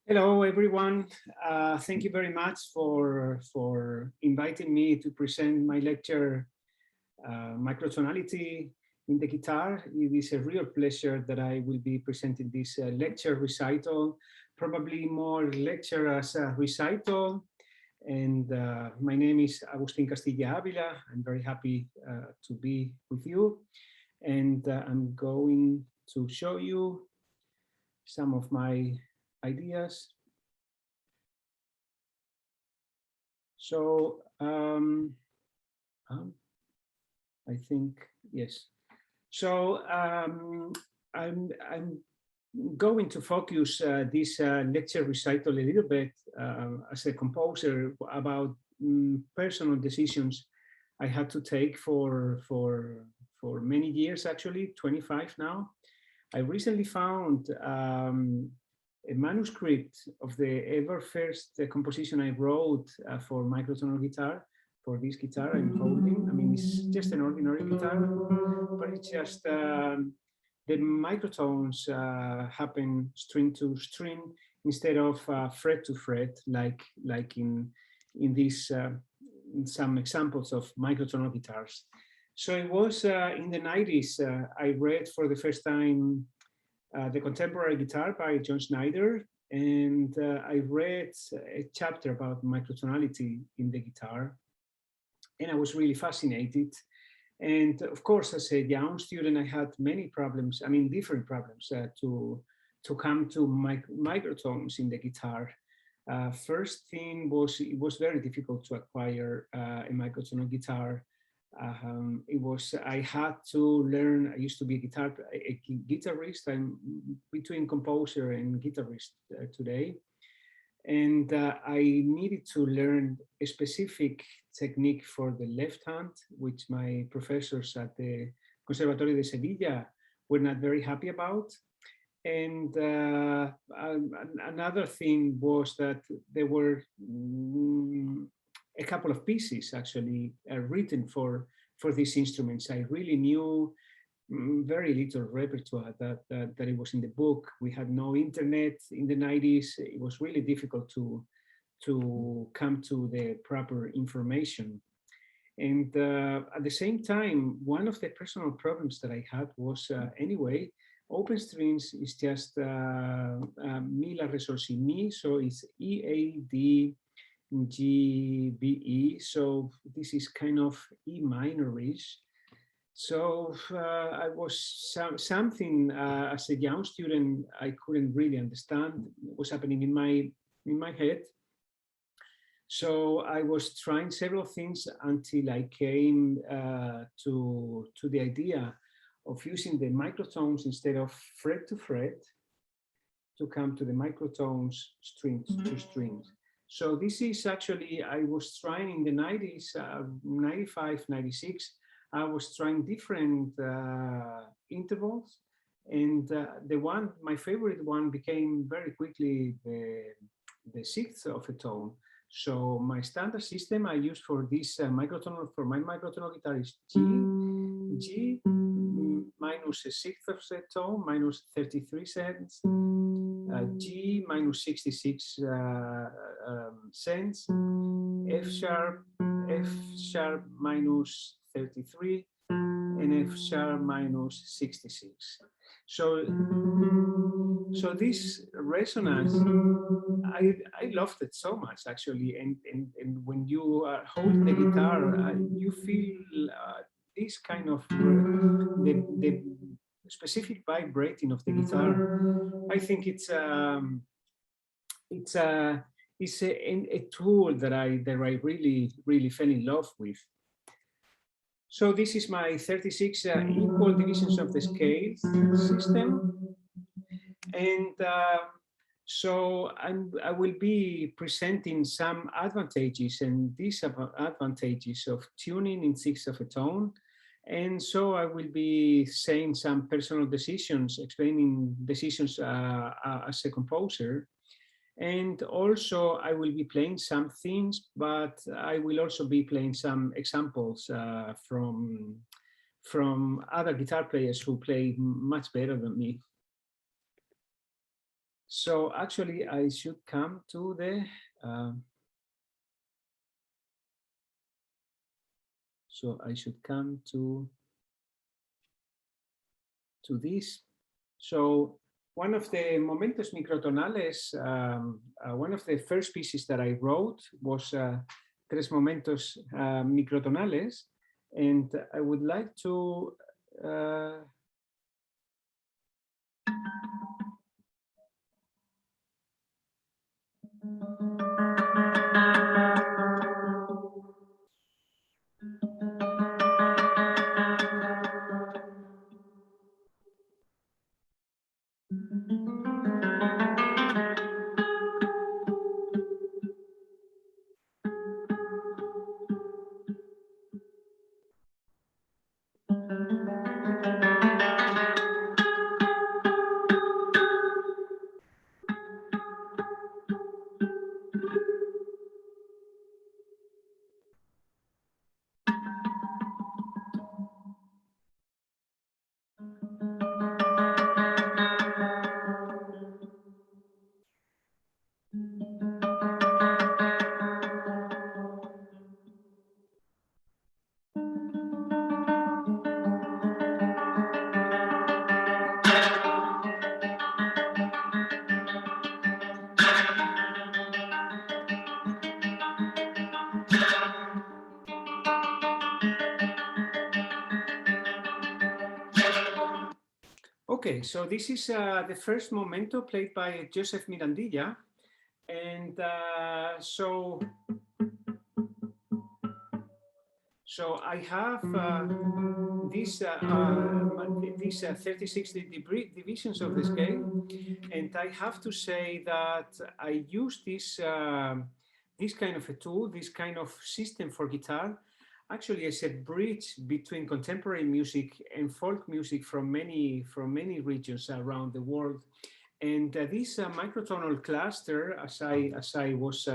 Hello, everyone. Thank you very much for inviting me to present my lecture, Microtonality in the Guitar. It is a real pleasure that I will be presenting this lecture recital, probably more lecture as a recital. And my name is Agustín Castilla-Ávila. I'm very happy to be with you. And I'm going to show you some of my ideas. So I think, yes. So I'm going to focus this lecture recital a little bit as a composer about personal decisions I had to take for many years, actually, 25 now. I recently found a manuscript of the ever first composition I wrote for microtonal guitar, for this guitar I'm holding. I mean, it's just an ordinary guitar, but it's just the microtones happen string to string instead of fret to fret, like in these in some examples of microtonal guitars. So it was in the 90s, I read for the first time The Contemporary Guitar by John Schneider, and I read a chapter about microtonality in the guitar, and I was really fascinated. And of course, as a young student, I had many problems, I mean, different problems to come to microtones in the guitar. First thing was, it was very difficult to acquire a microtonal guitar. I had to learn. I used to be a guitarist. I'm between composer and guitarist today, and I needed to learn a specific technique for the left hand, which my professors at the Conservatorio de Sevilla were not very happy about. And another thing was that there were a couple of pieces actually written for these instruments. I really knew very little repertoire that it was in the book. We had no internet in the 90s. It was really difficult to come to the proper information. And at the same time, one of the personal problems that I had was anyway, open strings is just mi, la, re, sol, si, mi. So it's E, A, D, G, B, E. So this is kind of E minor-ish. So I was something as a young student I couldn't really understand what was happening in my head. So I was trying several things until I came to the idea of using the microtones instead of fret to fret to come to the microtones strings to strings. So this is actually, I was trying in the 90s, 95, 96, I was trying different intervals. And my favorite one became very quickly the sixth of a tone. So my standard system I use for this microtonal, for my microtonal guitar is G minus a sixth of a tone, minus 33 cents, G minus 66 cents, F sharp minus 33, and F sharp minus 66. So this resonance, I loved it so much actually. And when you are holding the guitar, you feel this kind of the specific vibrating of the guitar. I think it's a tool that I really fell in love with. So this is my 36 equal divisions of the scales system. And so I will be presenting some advantages and disadvantages of tuning in sixth of a tone. And so I will be saying some personal decisions, explaining decisions as a composer. And also I will be playing some things, but I will also be playing some examples from other guitar players who play much better than me. So actually, I should come to the this. So one of the momentos microtonales, one of the first pieces that I wrote was tres momentos microtonales, and I would like to Okay, so this is the first momento played by Joseph Mirandilla, and so I have these 36 divisions of the scale, and I have to say that I use this this kind of a tool, this kind of system for guitar, actually as a bridge between contemporary music and folk music from many regions around the world. And this microtonal cluster, as I was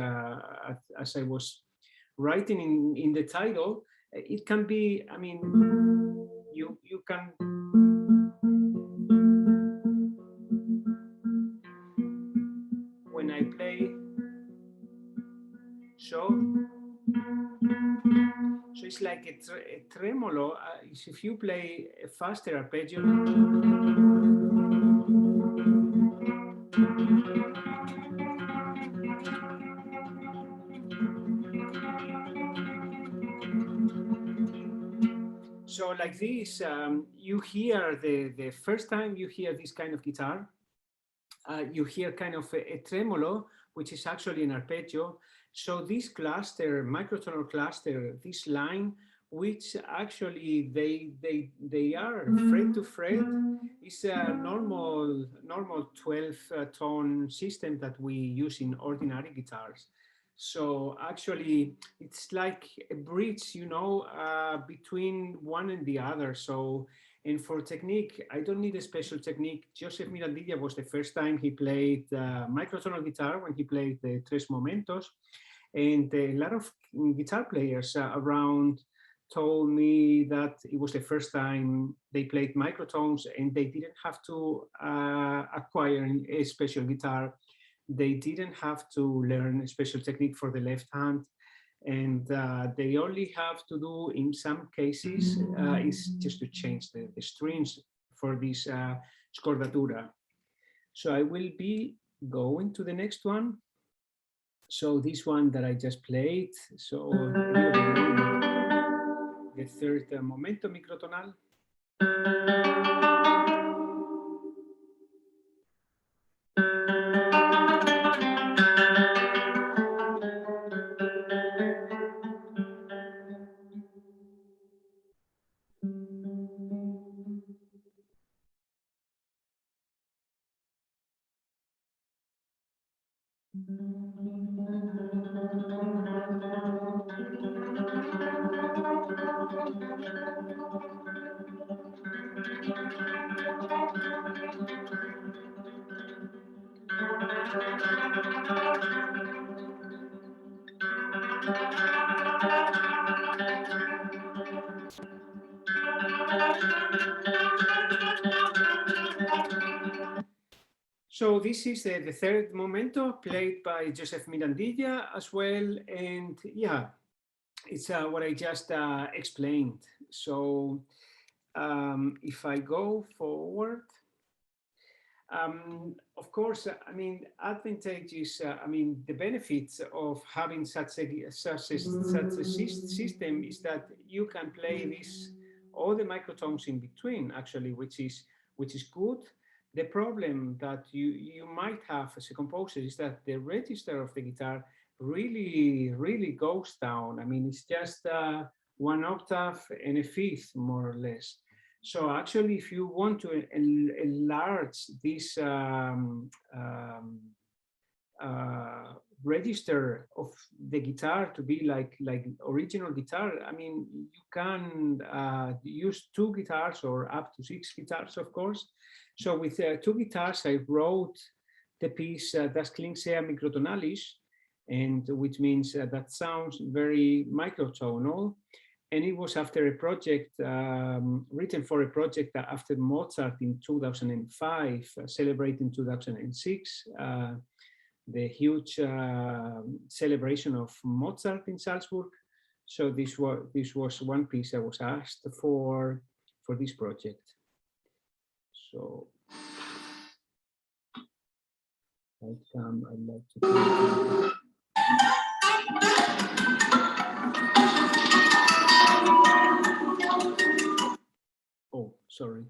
writing in the title, it can be, I mean, you can when I play so it's like a tremolo. If you play a faster arpeggio, so like this, you hear the first time you hear this kind of guitar, you hear kind of a tremolo, which is actually an arpeggio. So this cluster, microtonal cluster, this line, which actually they are fret to fret, is a normal 12 tone system that we use in ordinary guitars. So actually, it's like a bridge, you know, between one and the other. So, and for technique, I don't need a special technique. Joseph Mirandilla was the first time he played microtonal guitar when he played the Tres Momentos. And a lot of guitar players around told me that it was the first time they played microtones and they didn't have to acquire a special guitar. They didn't have to learn a special technique for the left hand. And they only have to do, in some cases, is just to change the strings for this Scordatura. So I will be going to the next one. So this one that I just played, so the third momento microtonal. So this is the third momento played by Joseph Mirandilla as well. And yeah, it's what I just explained. So if I go forward, of course, I mean, advantages, I mean, the benefits of having such a system is that you can play this, all the microtones in between, actually, which is good. The problem that you might have as a composer is that the register of the guitar really goes down. I mean, it's just one octave and a fifth, more or less. So actually, if you want to enlarge this register of the guitar to be like original guitar, I mean, you can use 2 guitars or up to 6 guitars, of course. So with 2 guitars, I wrote the piece Das klingt sehr microtonalisch, and which means that sounds very microtonal. And it was after a project, written for a project after Mozart in 2005, celebrating 2006, the huge celebration of Mozart in Salzburg. So this was one piece I was asked for this project. So I'd like to continue. Oh, sorry.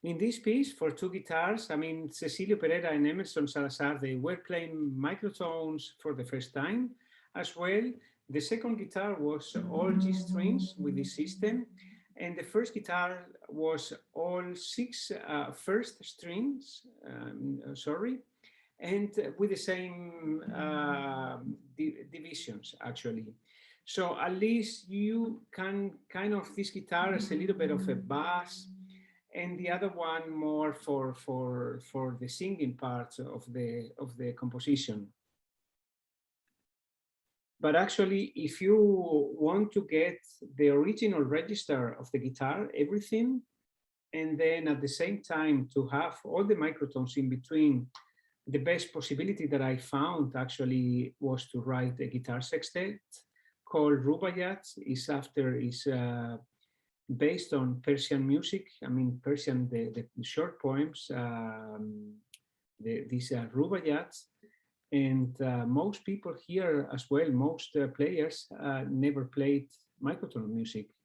In this piece, for 2 guitars, I mean, Cecilio Pereira and Emerson Salazar, they were playing microtones for the first time as well. The second guitar was all G strings with this system. And the first guitar was all 6 first strings, and with the same divisions, actually. So at least you can kind of, this guitar is a little bit of a bass, and the other one more for the singing parts of the composition. But actually, if you want to get the original register of the guitar, everything, and then at the same time to have all the microtones in between, the best possibility that I found actually was to write a guitar sextet called Rubaiyat. Is based on Persian music. I mean, Persian, the short poems, these are Rubaiyats. And most people here as well, most players never played microtonal music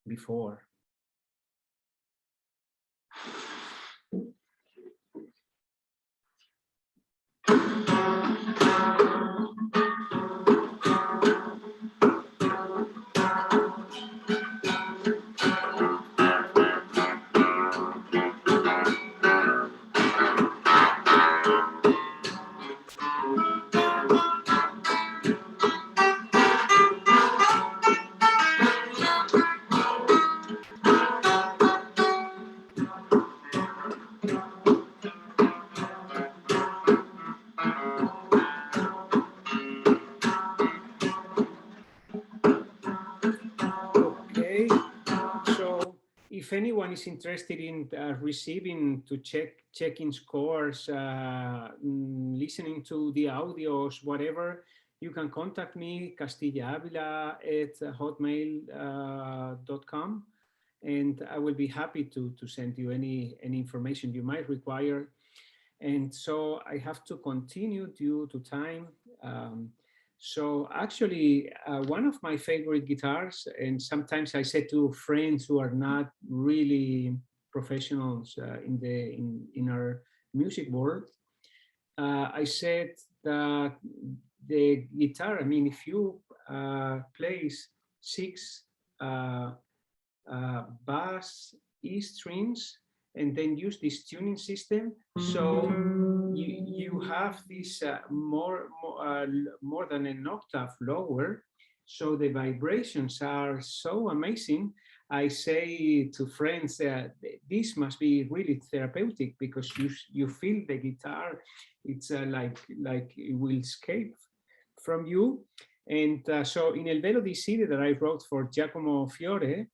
before. If anyone is interested in receiving to checking scores, listening to the audios, whatever, you can contact me, castilla-avila@hotmail.com, and I will be happy to send you any information you might require. And so I have to continue due to time. So actually, one of my favorite guitars, and sometimes I say to friends who are not really professionals in our music world, I said that the guitar, I mean, if you place 6 bass E strings and then use this tuning system, so you have this more than an octave lower, so the vibrations are so amazing. I say to friends that this must be really therapeutic, because you feel the guitar, it's like it will escape from you. And so in Il Velo di Side that I wrote for Giacomo Fiore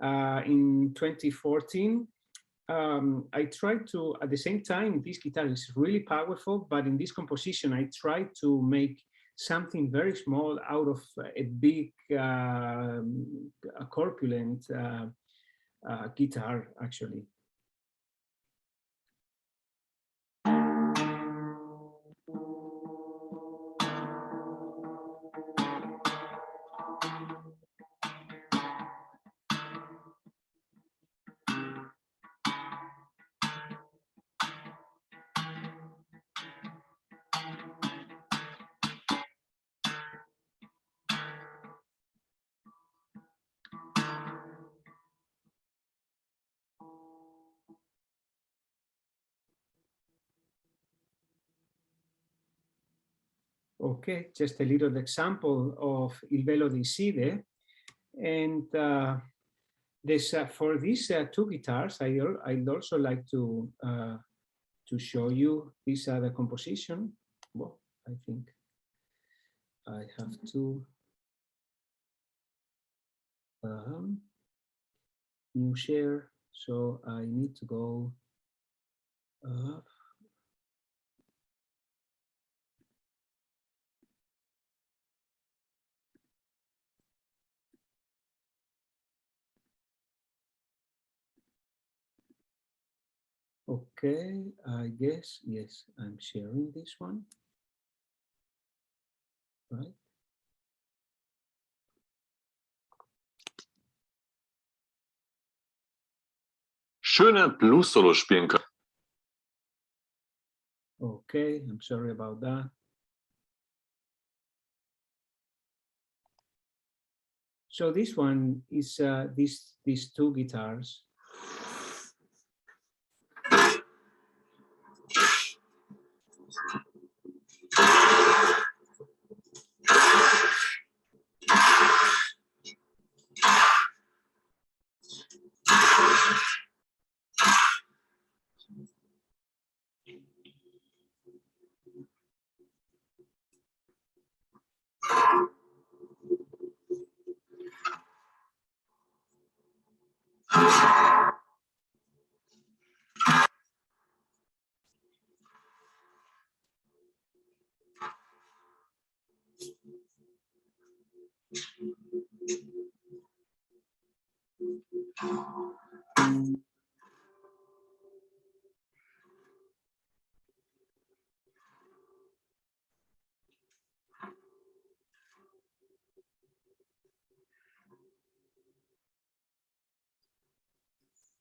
in 2014, I tried to, at the same time, this guitar is really powerful, but in this composition, I tried to make something very small out of a big, a corpulent guitar, actually. Okay, just a little example of Il Velo di Side. And this, for these 2 guitars, I'd also like to show you this other composition. Well, I think I have to new share, so I need to go okay, I guess, yes, I'm sharing this one, right? Schöne Blues-Solo spielen können. Okay, I'm sorry about that. So this one is these 2 guitars.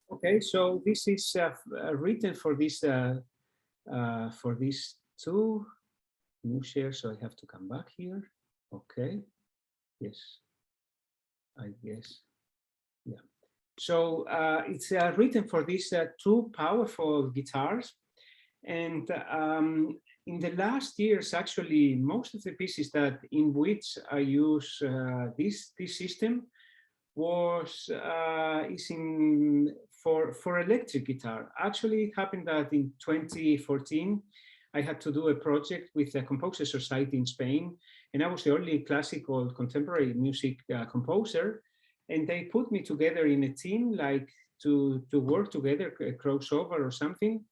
Okay, so this is written for these 2 new shares. So I have to come back here. Okay, yes, I guess, yeah. So it's written for these 2 powerful guitars, and in the last years, actually, most of the pieces that in which I use this system is in for electric guitar. Actually, it happened that in 2014, I had to do a project with the Composer Society in Spain, and I was the only classical contemporary music composer, and they put me together in a team, like to work together, a crossover or something,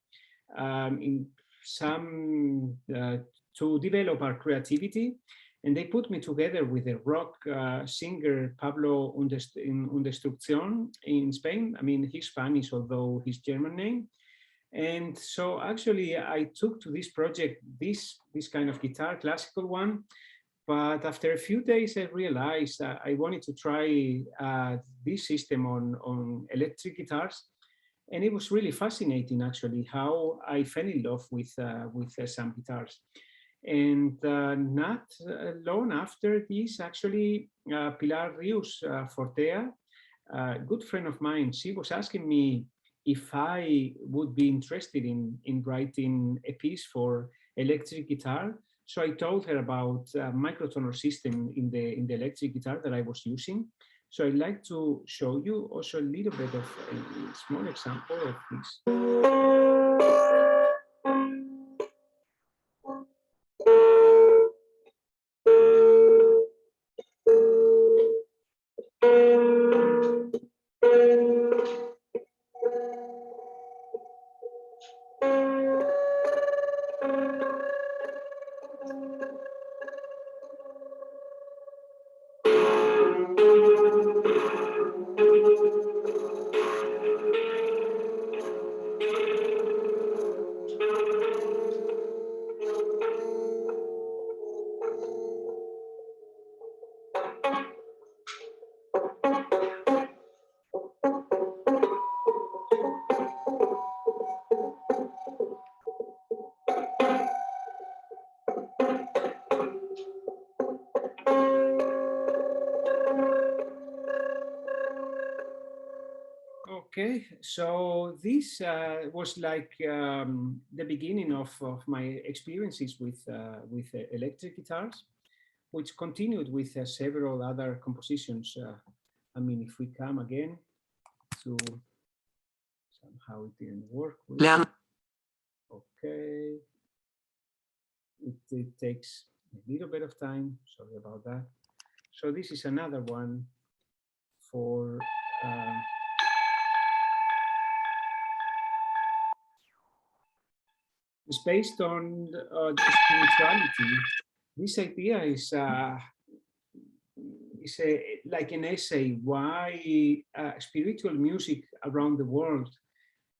in some to develop our creativity. And they put me together with a rock singer, Pablo Undestrucción in Spain. I mean, he's Spanish, although his German name. And so actually I took to this project, this kind of guitar, classical one. But after a few days, I realized that I wanted to try this system on electric guitars. And it was really fascinating, actually, how I fell in love with some guitars. And not long after this, actually, Pilar Rius Fortea, a good friend of mine, she was asking me if I would be interested in writing a piece for electric guitar. So I told her about microtonal system in the electric guitar that I was using. So I'd like to show you also a little bit of a small example of this. Okay, so this was like the beginning of my experiences with electric guitars, which continued with several other compositions. I mean, if we come again to somehow it didn't work. Okay, it takes a little bit of time. Sorry about that. So this is another one for. It's based on spirituality. This idea is like an essay why spiritual music around the world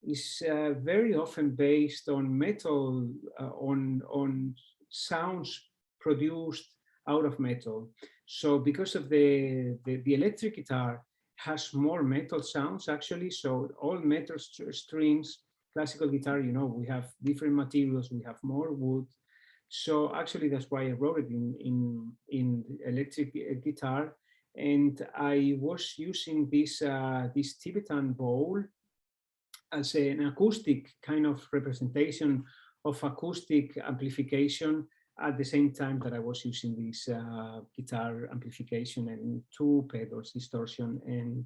is very often based on metal, on sounds produced out of metal. So because of the electric guitar has more metal sounds actually, so all metal strings. Classical guitar, you know, we have different materials, we have more wood. So actually that's why I wrote it in electric guitar. And I was using this Tibetan bowl as an acoustic kind of representation of acoustic amplification at the same time that I was using this guitar amplification and two pedals, distortion and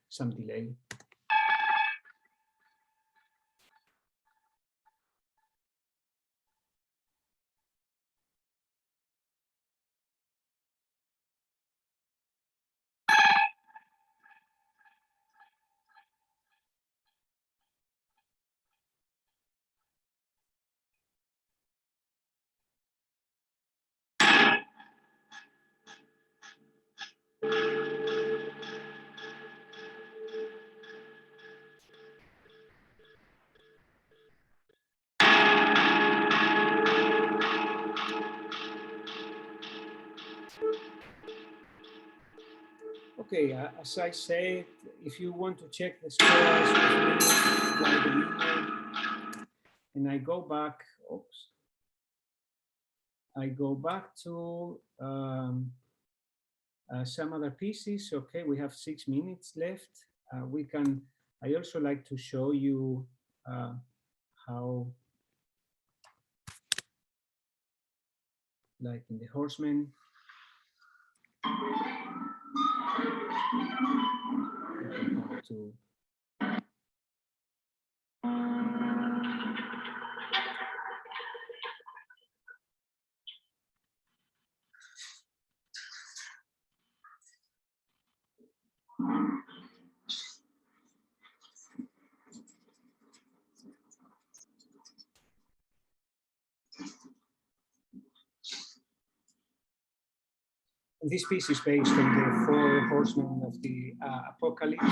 some delay. Okay, as I said, if you want to check the scores with me, and I go back, oops, I go back to some other pieces. Okay, we have 6 minutes left. I also like to show you how, like in the Horsemen, to this piece is based on the 4 horsemen of the apocalypse.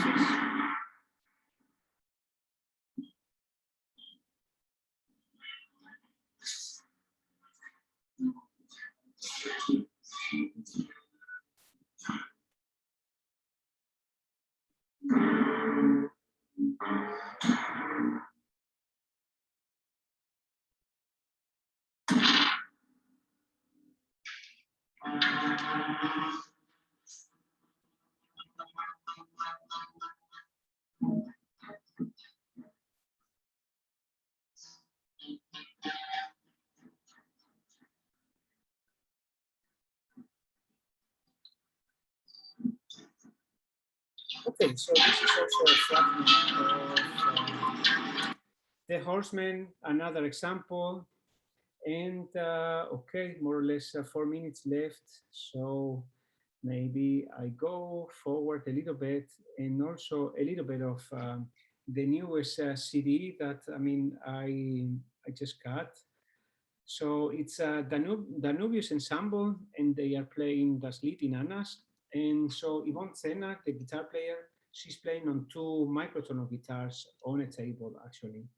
Okay, so this is also a fragment of the Horsemen, another example. And okay, more or less 4 minutes left. So maybe I go forward a little bit, and also a little bit of the newest CD that I just got. So it's a Danubius ensemble, and they are playing Das Lied in Annas. And so Yvonne Zenak, the guitar player, she's playing on 2 microtonal guitars on a table, actually.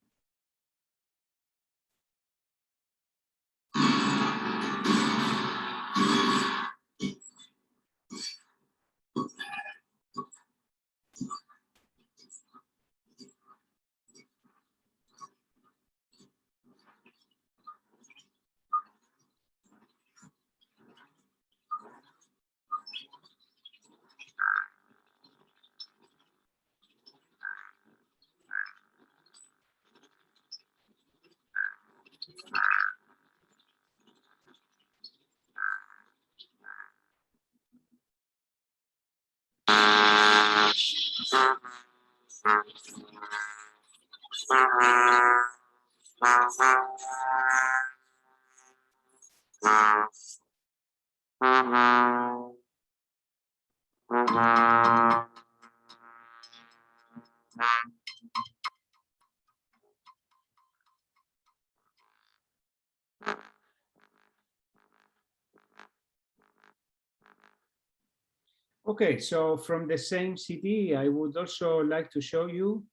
Okay, so from the same CD, I would also like to show you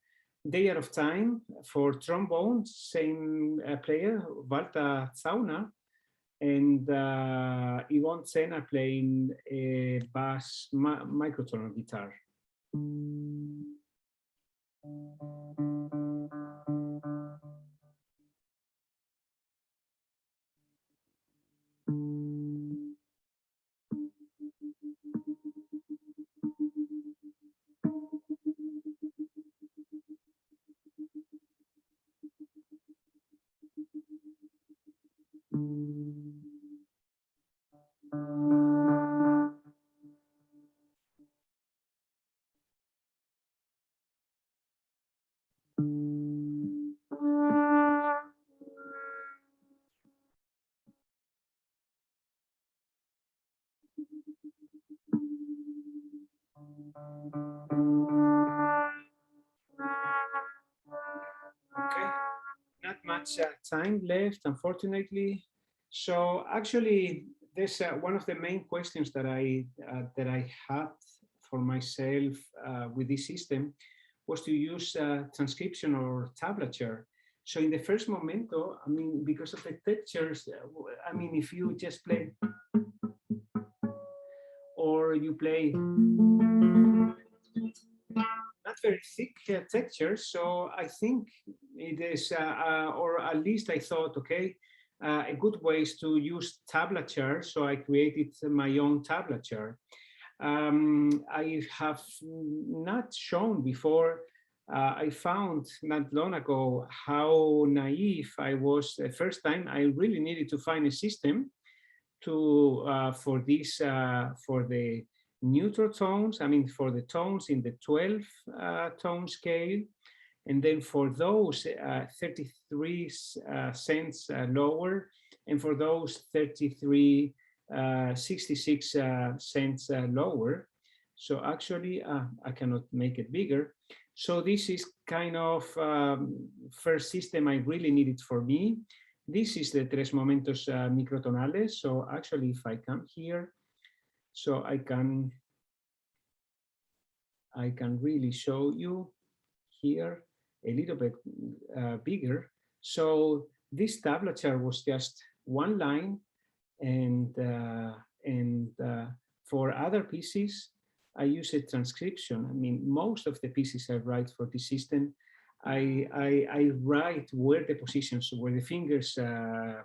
Day Out of Time for trombone, same player, Walter Zauna, and Yvonne Sena playing a bass microtonal guitar. Okay, not much time left, unfortunately. So actually, this one of the main questions that I had for myself with this system was to use transcription or tablature. So in the first momento, I mean, because of the textures, I mean, if you just play or you play not very thick textures, so I think it is, or at least I thought, okay, a good way is to use tablature. So I created my own tablature. I have not shown before. I found not long ago how naive I was the first time. I really needed to find a system to for this for the neutral tones. I mean, for the tones in the 12 tone scale, and then for those 33 cents lower, and for those 33 66 cents lower. So actually, I cannot make it bigger. So this is kind of first system I really needed for me. This is the Tres Momentos Microtonales. So actually, if I come here, so I can really show you here a little bit bigger. So this tablature was just one line, and for other pieces, I use a transcription. I mean, most of the pieces I write for this system, I write where the positions, where the fingers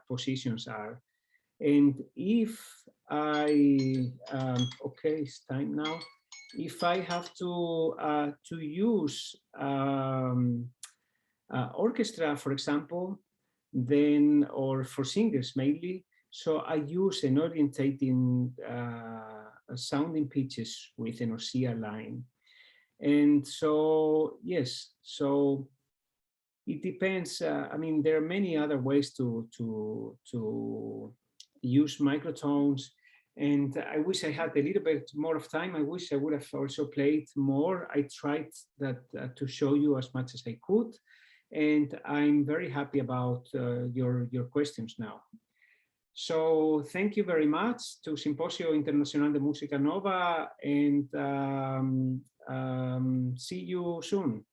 positions are. And if okay, it's time now. If I have to use orchestra, for example, then, or for singers mainly, so I use an orientating sounding pitches with an OSIA line. And so, yes, so it depends. I mean, there are many other ways to use microtones. And I wish I had a little bit more of time. I wish I would have also played more. I tried that to show you as much as I could. And I'm very happy about your questions now. So thank you very much to Simposio Internacional de Música Nova, and see you soon.